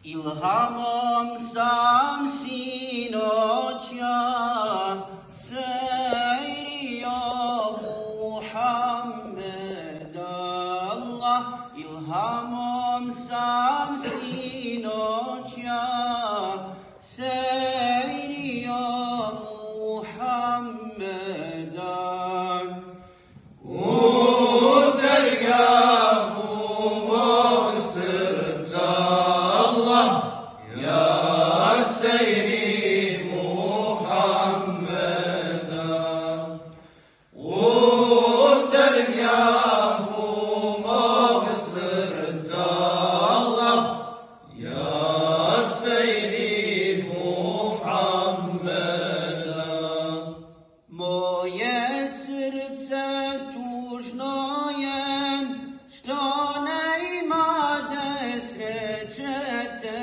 Ilhamom sam sinoć ja sejrio Muhammed Allah. Ilhamom sam sinoć ja sejrio Muhammed Allah. Moje srce tužno je, što ne imate srećete.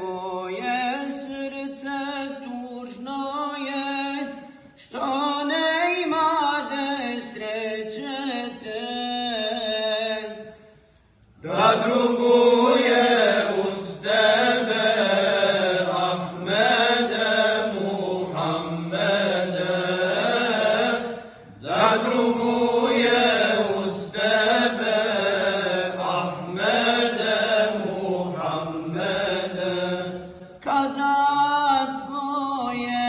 Moje srce tužno je, što ne imate srećete. Da druguje uz tebe, Ahmede Muhammede, da druguje uz tebe, Ahmede Muhammede. Kada tvoje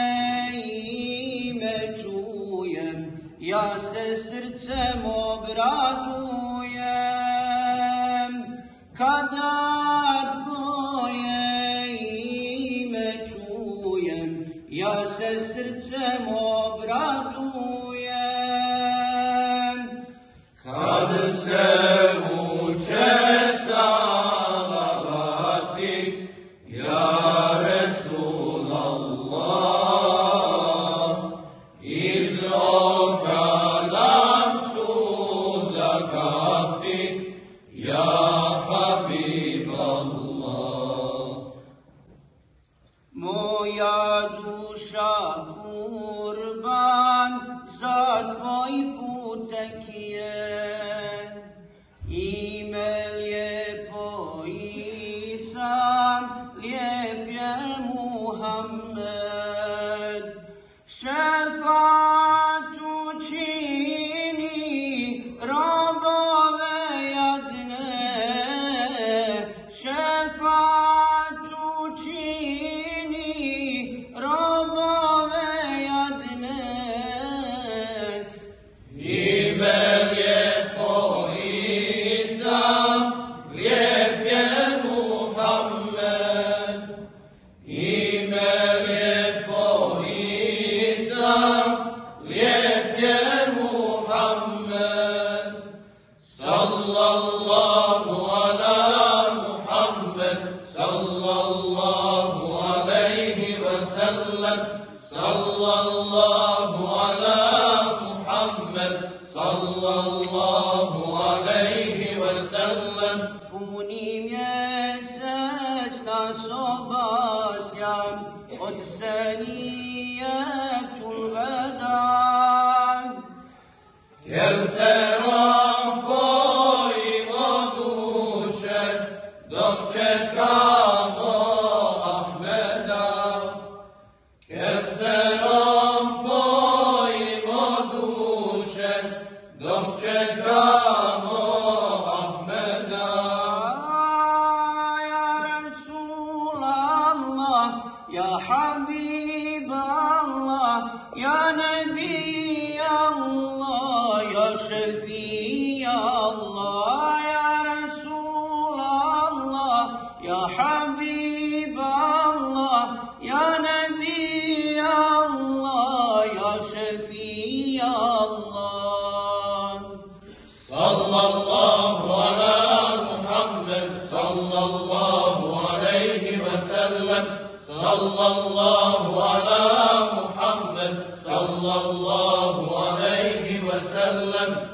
ime čujem, ja se srcem obradujem. Kada tvoje ime čujem, ja se srcem obradujem. Kad se uče salavati, ja Resulallah, iz oka nam suza kapi, ja Habiballah. Moja duša kurban za tvoj putek je, ime lijepo Isan, lijep je Muhammed. Šefat učini robove jadne, šefat učini robove jadne. Ime lijepo Isan, lijep je Muhammed. Ime lijepo Isan, lijep je Muhammed. Sallallahu ala Muhammed, sallallahu alaihi wa sallam, sallallahu ala Muhammed, sallallahu alaihi wa sallam. Puni mjesec nas obasja od senijetul veda, Jer se nam bojimo duše dok čekamo Ahmeda. Jer se nam bojimo duše dok čekamo Ahmeda. Ya Rasulallah, ya Habiballah, ya Nabi Allah, ya Shafi Allah. Ya Rasulallah, ya Habiballah, ya Nabi Allah, ya Shafi Allah. Sallallahu ala Muhammed, sallallahu alaihi wa sallam, sallallahu ala Muhammed, sallallahu alaihi wa sallam.